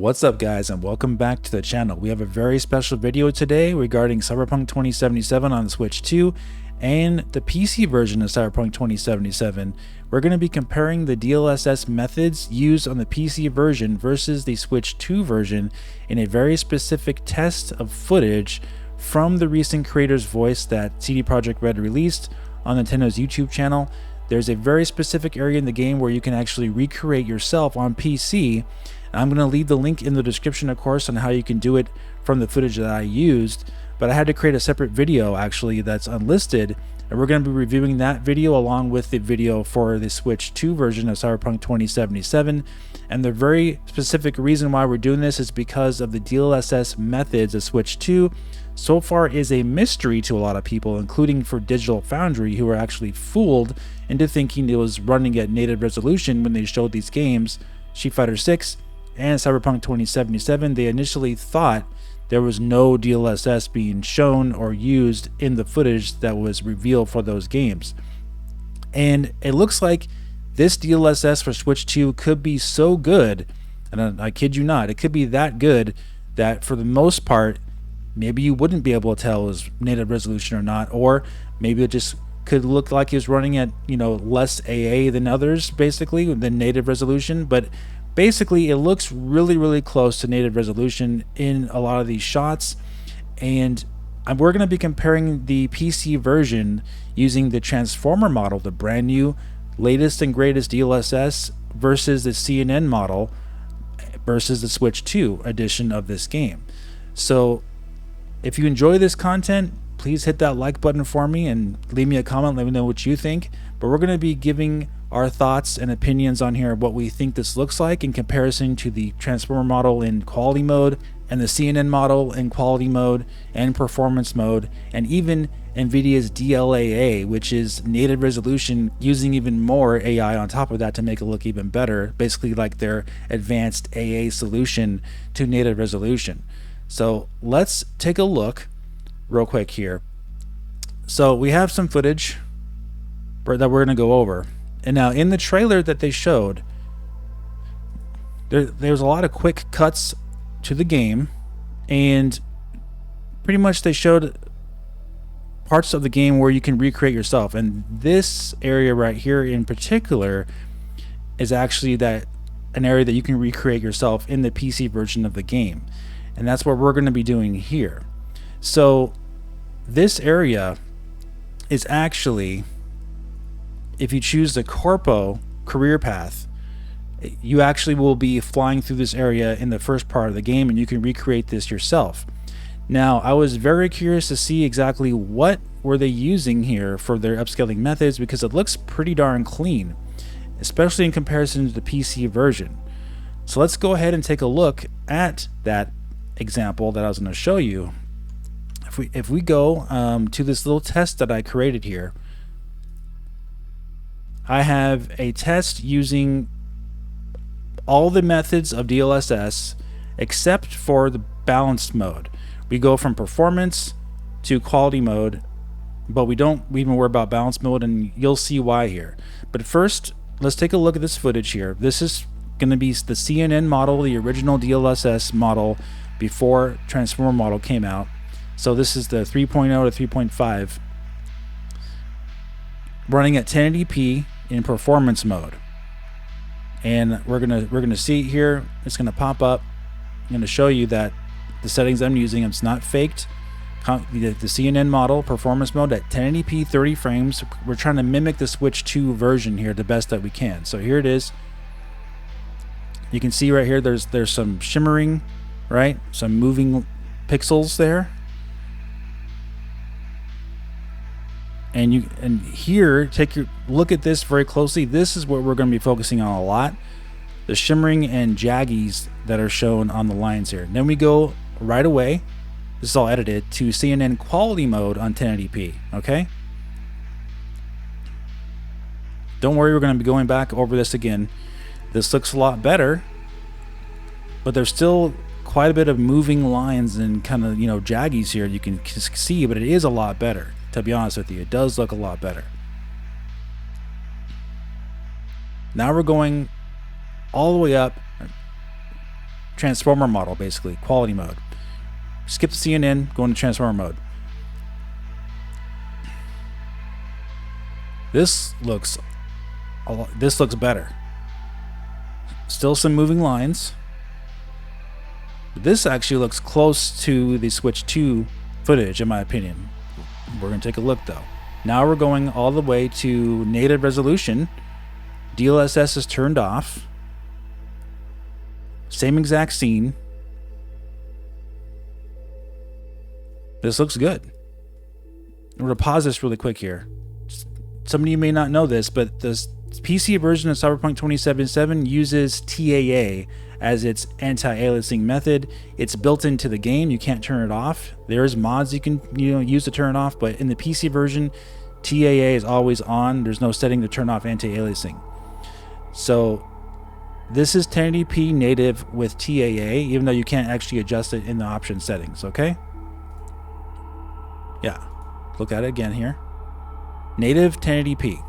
What's up guys, and welcome back to the channel. We have a very special video today regarding Cyberpunk 2077 on Switch 2 and the PC version of Cyberpunk 2077. We're going to be comparing the DLSS methods used on the PC version versus the Switch 2 version in a very specific test of footage from the recent creator's voice that CD Projekt Red released on Nintendo's YouTube channel. There's a very specific area in the game where you can actually recreate yourself on PC. I'm going to leave the link in the description, of course, on how you can do it from the footage that I used, but I had to create a separate video actually that's unlisted, and we're going to be reviewing that video along with the video for the Switch 2 version of Cyberpunk 2077. And the very specific reason why we're doing this is because of the DLSS methods of Switch 2 so far is a mystery to a lot of people, including for Digital Foundry, who were actually fooled into thinking it was running at native resolution when they showed these games, Street Fighter 6 and Cyberpunk 2077. They initially thought there was no DLSS being shown or used in the footage that was revealed for those games. And it looks like this DLSS for Switch 2 could be so good, and I kid you not, it could be that good that for the most part, maybe you wouldn't be able to tell it was native resolution or not, or maybe it just could look like it was running at, less AA than others, basically, than native resolution. But basically, it looks really close to native resolution in a lot of these shots. And we're going to be comparing the PC version using the Transformer model, the brand new, latest and greatest DLSS, versus the CNN model versus the Switch 2 edition of this game. So if you enjoy this content, please hit that like button for me and leave me a comment. Let me know what you think. But we're going to be giving our thoughts and opinions on here, what we think this looks like in comparison to the Transformer model in quality mode and the CNN model in quality mode and performance mode, and even NVIDIA's DLAA, which is native resolution using even more AI on top of that to make it look even better, basically like their advanced AA solution to native resolution. So let's take a look real quick here. So we have some footage that we're going to go over. And now in the trailer that they showed, there's a lot of quick cuts to the game, and pretty much they showed parts of the game where you can recreate yourself. And this area right here in particular is actually an area that you can recreate yourself in the PC version of the game. And that's what we're going to be doing here. So this area is actually, if you choose the Corpo career path, you actually will be flying through this area in the first part of the game, and you can recreate this yourself. Now, I was very curious to see exactly what were they using here for their upscaling methods, because it looks pretty darn clean, especially in comparison to the PC version. So let's go ahead and take a look at that example that I was going to show you. If we go to this little test that I created here, I have a test using all the methods of DLSS except for the balanced mode. We go from performance to quality mode, but we don't even worry about balanced mode, and you'll see why here. But first, let's take a look at this footage here. This is going to be the CNN model, the original DLSS model before Transformer model came out. So this is the 3.0 to 3.5 running at 1080p in performance mode. And we're gonna see here, it's gonna pop up. I'm gonna show you that the settings I'm using, it's not faked. The CNN model performance mode at 1080p 30 frames. We're trying to mimic the Switch 2 version here the best that we can. So here it is. You can see right here there's some shimmering, right? Some moving pixels there. And here, take your look at this very closely. This is what we're going to be focusing on a lot. The shimmering and jaggies that are shown on the lines here. And then we go right away, this is all edited, to CNN quality mode on 1080p, okay? Don't worry, we're going to be going back over this again. This looks a lot better, but there's still quite a bit of moving lines and kind of, jaggies here you can see, but it is a lot better. To be honest with you, it does look a lot better. Now we're going all the way up transformer model, basically, quality mode. Skip the CNN, go into transformer mode. This looks better. Still some moving lines. But this actually looks close to the Switch 2 footage, in my opinion. We're going to take a look, though. Now we're going all the way to native resolution. DLSS is turned off. Same exact scene. This looks good. I'm going to pause this really quick here. Some of you may not know this, but the PC version of Cyberpunk 2077 uses DLAA as its anti-aliasing method. It's built into the game. You can't turn it off. There's mods you can use to turn it off, but in the PC version, DLAA is always on. There's no setting to turn off anti-aliasing. So this is 1080p native with DLAA, even though you can't actually adjust it in the option settings, okay? Yeah, look at it again here. Native 1080p.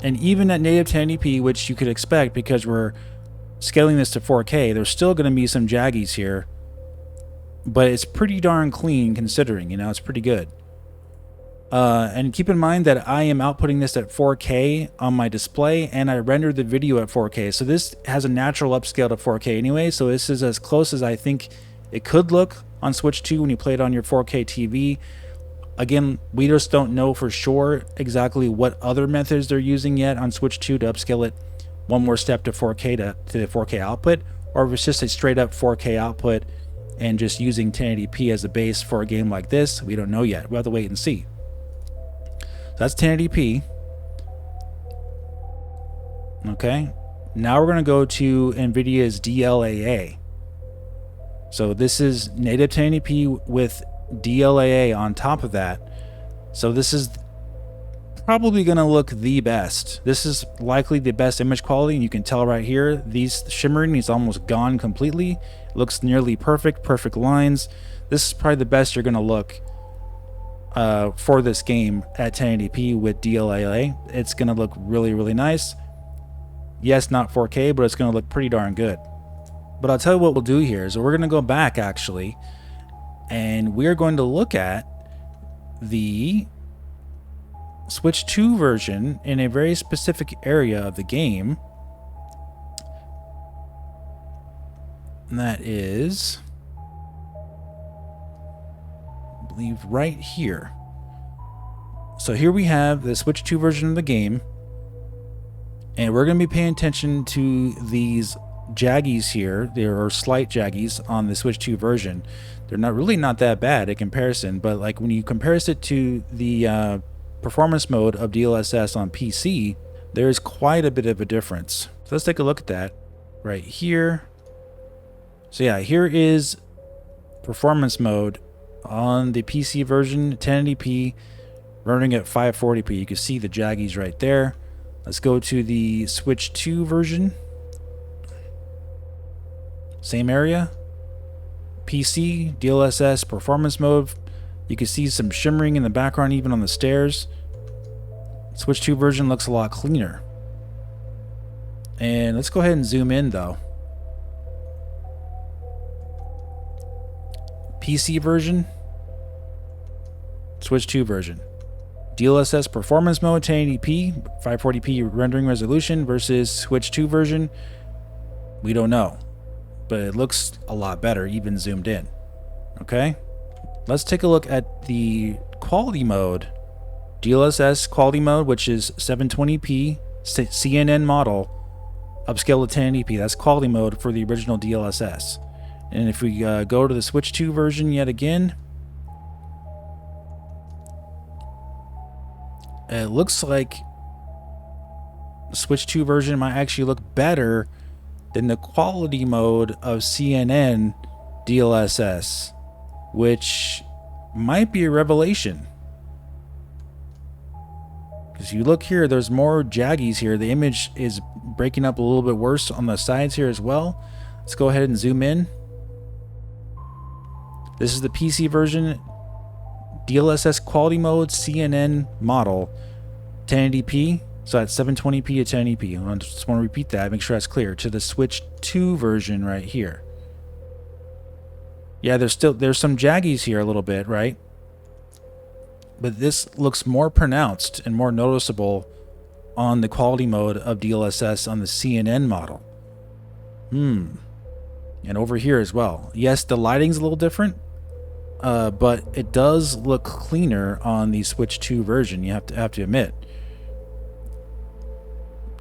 And even at native 1080p, which you could expect because we're scaling this to 4K, there's still going to be some jaggies here. But it's pretty darn clean considering, it's pretty good. And keep in mind that I am outputting this at 4K on my display, and I rendered the video at 4K. So this has a natural upscale to 4K anyway, so this is as close as I think it could look on Switch 2 when you play it on your 4K TV. Again, we just don't know for sure exactly what other methods they're using yet on Switch 2 to upscale it one more step to 4K to the 4K output, or if it's just a straight up 4K output and just using 1080p as a base for a game like this. We don't know yet. We'll have to wait and see. So that's 1080p. Okay. Now we're going to go to NVIDIA's DLAA. So this is native 1080p with DLAA on top of that. So this is probably going to look the best. This is likely the best image quality, and you can tell right here, these shimmering is almost gone completely. It looks nearly perfect lines. This is probably the best you're going to look for this game at 1080p with DLAA. It's going to look really nice. Yes, not 4K, but it's going to look pretty darn good. But I'll tell you what we'll do here is we're going to go back actually, and we're going to look at the Switch 2 version in a very specific area of the game. And that is, I believe, right here. So here we have the Switch 2 version of the game, and we're going to be paying attention to these jaggies here. There are slight jaggies on the Switch 2 version. They're not that bad in comparison, but like when you compare it to the performance mode of DLSS on PC, there's quite a bit of a difference. So let's take a look at that right here. So yeah, here is performance mode on the PC version, 1080p, running at 540p. You can see the jaggies right there. Let's go to the Switch 2 version. Same area. PC, DLSS, performance mode. You can see some shimmering in the background even on the stairs. Switch 2 version looks a lot cleaner. And let's go ahead and zoom in though. PC version, Switch 2 version. DLSS performance mode 1080p, 540p rendering resolution versus Switch 2 version. We don't know, but it looks a lot better even zoomed in. Okay, let's take a look at the quality mode. DLSS quality mode, which is 720p CNN model, upscale to 1080p. That's quality mode for the original DLSS. And if we go to the Switch 2 version yet again, it looks like the Switch 2 version might actually look better than the quality mode of CNN DLSS, which might be a revelation. Because you look here, there's more jaggies here. The image is breaking up a little bit worse on the sides here as well. Let's go ahead and zoom in. This is the PC version, DLSS quality mode, CNN model, 1080p, So that's 720p to 1080p. I just want to repeat that, make sure that's clear, to the Switch 2 version right here. Yeah, there's some jaggies here a little bit, right? But this looks more pronounced and more noticeable on the quality mode of DLSS on the CNN model. And over here as well. Yes, the lighting's a little different, but it does look cleaner on the Switch 2 version, you have to admit.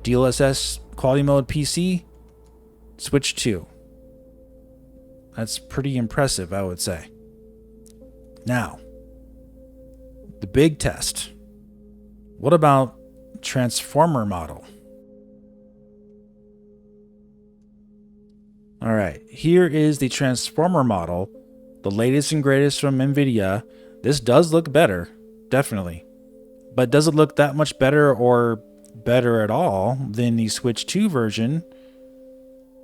DLSS quality mode PC, Switch 2. That's pretty impressive, I would say. Now, the big test. What about transformer model? All right, here is the transformer model, the latest and greatest from NVIDIA. This does look better, definitely. But does it look that much better or better at all than the Switch 2 version?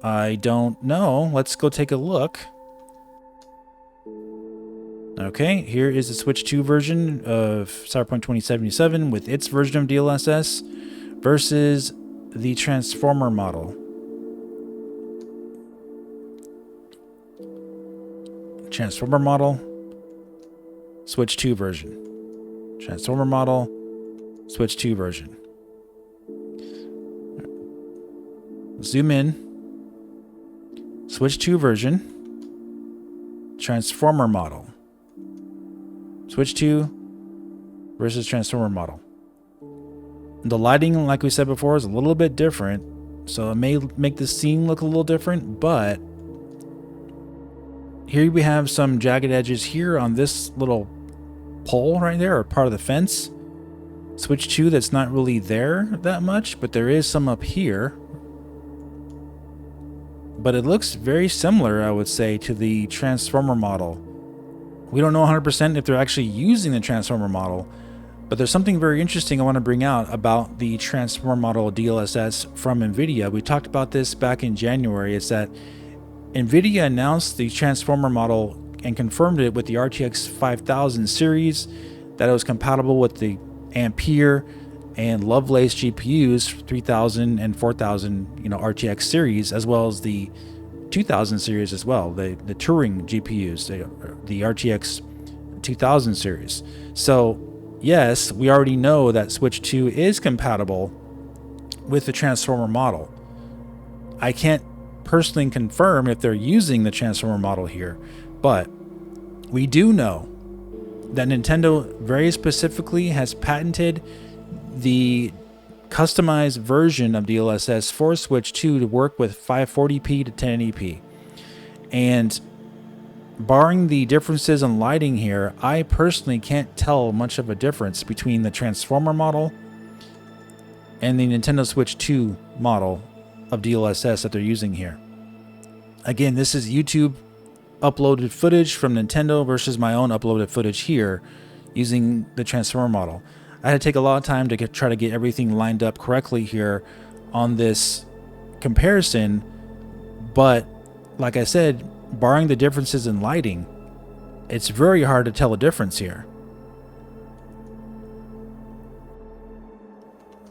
I don't know. Let's go take a look. Okay, here is the Switch 2 version of Cyberpunk 2077 with its version of DLSS versus the transformer model. Transformer model, Switch 2 version. Transformer model, Switch 2 version. Zoom in. Switch 2 version. Transformer model. Switch 2 versus transformer model. The lighting, like we said before, is a little bit different, so it may make the scene look a little different, but here we have some jagged edges here on this little pole right there, or part of the fence. Switch 2, that's not really there that much, but there is some up here. But it looks very similar, I would say, to the transformer model. We don't know 100% if they're actually using the transformer model, but there's something very interesting I want to bring out about the transformer model DLSS from NVIDIA. We talked about this back in January. It's that NVIDIA announced the transformer model and confirmed it with the RTX 5000 series, that it was compatible with the Ampere and Lovelace GPUs, 3000 and 4000, RTX series, as well as the 2000 series as well, the Turing GPUs, the RTX 2000 series. So yes, we already know that Switch 2 is compatible with the transformer model. I can't personally confirm if they're using the transformer model here, but we do know that Nintendo very specifically has patented the customized version of DLSS for Switch 2 to work with 540p to 1080p. And barring the differences in lighting here, I personally can't tell much of a difference between the transformer model and the Nintendo Switch 2 model of DLSS that they're using here. Again, this is YouTube uploaded footage from Nintendo versus my own uploaded footage here using the transformer model. I had to take a lot of time to try to get everything lined up correctly here on this comparison, but like I said, barring the differences in lighting, it's very hard to tell a difference here.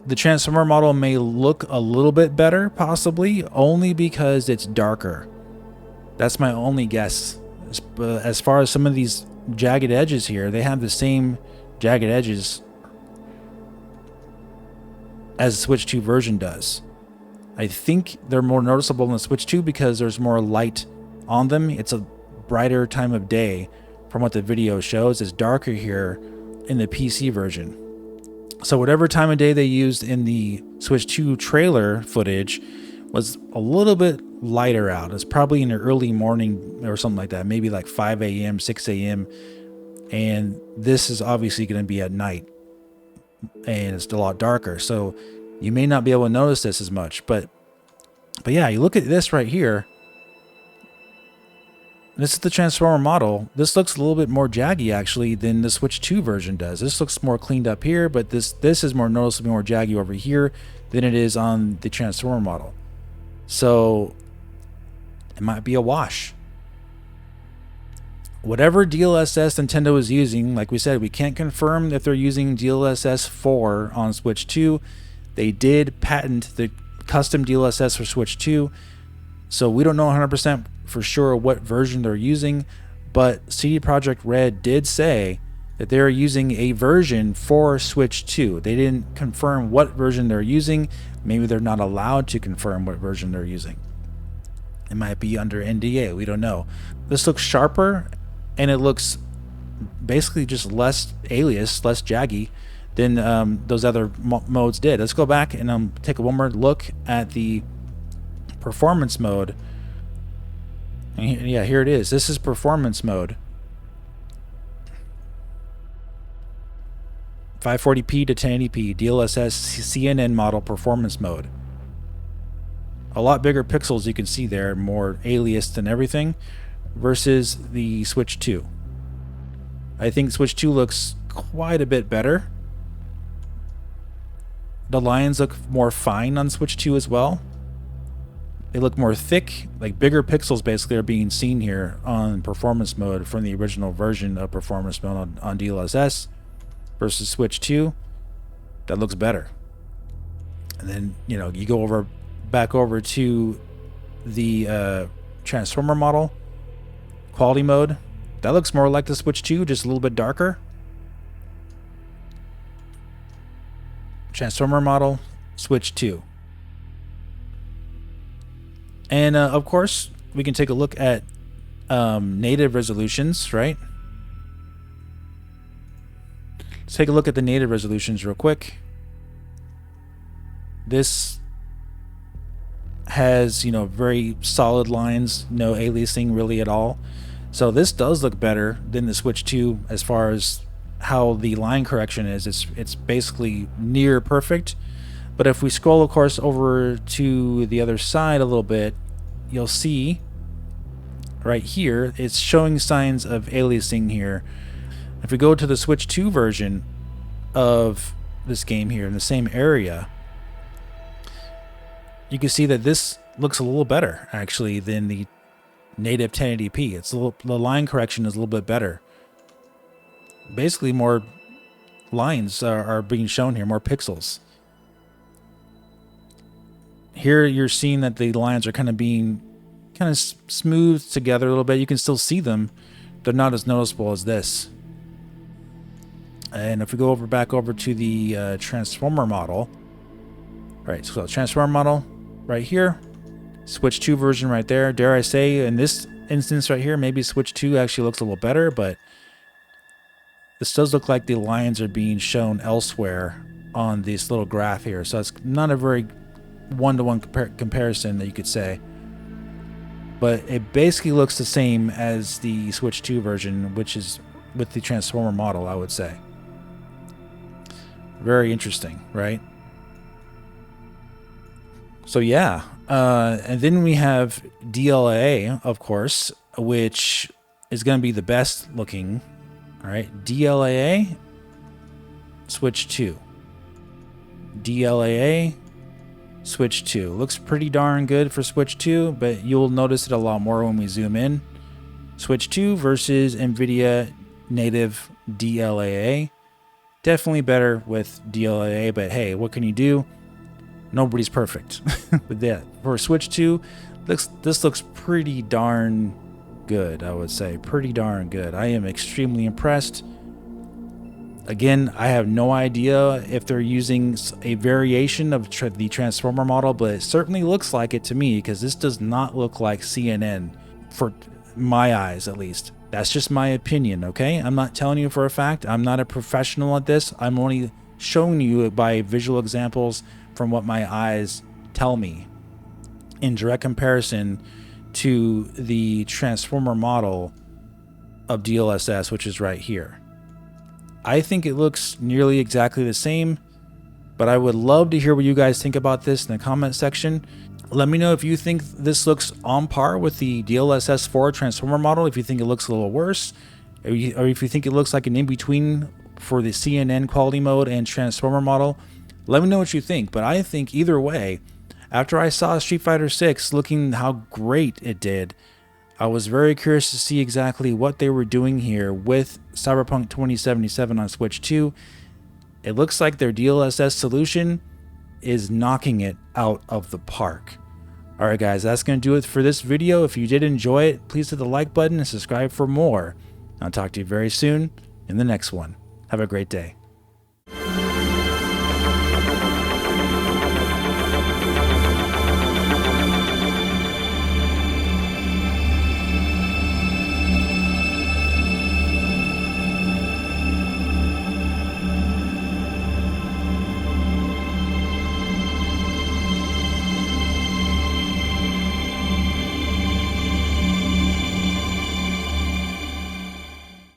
The transformer model may look a little bit better, possibly, only because it's darker. That's my only guess. As far as some of these jagged edges here, they have the same jagged edges as the Switch 2 version does. I think they're more noticeable in the Switch 2 because there's more light on them. It's a brighter time of day from what the video shows. It's darker here in the PC version. So whatever time of day they used in the Switch 2 trailer footage was a little bit lighter out. It's probably in the early morning or something like that, maybe like 5 a.m., 6 a.m. And this is obviously going to be at night, and it's a lot darker. So you may not be able to notice this as much, but yeah, you look at this right here. This is the transformer model. This looks a little bit more jaggy actually than the Switch 2 version does. This looks more cleaned up here, but this is more noticeably more jaggy over here than it is on the transformer model. So it might be a wash. Whatever DLSS Nintendo is using, like we said, we can't confirm if they're using DLSS 4 on Switch 2. They did patent the custom DLSS for Switch 2, so we don't know 100% for sure what version they're using, but CD Projekt Red did say that they're using a version for Switch 2. They didn't confirm what version they're using. Maybe they're not allowed to confirm what version they're using. It might be under NDA, we don't know. This looks sharper, and it looks basically just less alias, less jaggy than those other modes did. Let's go back and take one more look at the performance mode. And yeah, here it is. This is performance mode. 540p to 1080p DLSS CNN model performance mode. A lot bigger pixels, you can see there, more aliased and everything, versus the Switch 2. I think Switch 2 looks quite a bit better. The lines look more fine on Switch 2 as well. They look more thick, like bigger pixels basically are being seen here on performance mode from the original version of performance mode on DLSS versus Switch 2. That looks better. And then, you know, you go back over to the transformer model, quality mode. That looks more like the Switch 2, just a little bit darker. Transformer model, Switch 2. And of course, we can take a look at native resolutions, right? Let's take a look at the native resolutions real quick. This has, you know, very solid lines, no aliasing really at all. So this does look better than the Switch 2 as far as how the line correction is. It's basically near perfect. But if we scroll, of course, over to the other side a little bit, you'll see right here, it's showing signs of aliasing here. If we go to the Switch 2 version of this game here in the same area, you can see that this looks a little better, actually, than the native 1080p. The line correction is a little bit better. Basically, more lines are being shown here, more pixels. Here you're seeing that the lines are kind of smoothed together a little bit. You can still see them. They're not as noticeable as this. And if we go back over to the transformer model, right? So transformer model right here, Switch 2 version right there. Dare I say, in this instance right here, maybe Switch 2 actually looks a little better, but this does look like the lines are being shown elsewhere on this little graph here. So it's not a very one-to-one comparison that you could say, but it basically looks the same as the Switch 2 version, which is with the transformer model, I would say. Very interesting, right? So yeah, and then we have DLAA, of course, which is going to be the best looking. All right, DLAA, Switch 2. DLAA, Switch 2. Looks pretty darn good for Switch 2, but you'll notice it a lot more when we zoom in. Switch 2 versus NVIDIA native DLAA. Definitely better with DLAA, but hey, what can you do? Nobody's perfect. But yeah, for Switch 2, this looks pretty darn good, I would say. Pretty darn good. I am extremely impressed. Again, I have no idea if they're using a variation of the transformer model, but it certainly looks like it to me, because this does not look like CNN, for my eyes at least. That's just my opinion, okay? I'm not telling you for a fact. I'm not a professional at this. I'm only showing you by visual examples from what my eyes tell me in direct comparison to the transformer model of DLSS, which is right here. I think it looks nearly exactly the same, but I would love to hear what you guys think about this in the comment section. Let me know if you think this looks on par with the DLSS 4 transformer model, if you think it looks a little worse, or if you think it looks like an in-between for the CNN quality mode and transformer model. Let me know what you think, but I think either way, after I saw Street Fighter 6 looking how great it did, I was very curious to see exactly what they were doing here with Cyberpunk 2077 on Switch 2. It looks like their DLSS solution is knocking it out of the park. Alright guys, that's going to do it for this video. If you did enjoy it, please hit the like button and subscribe for more. I'll talk to you very soon in the next one. Have a great day.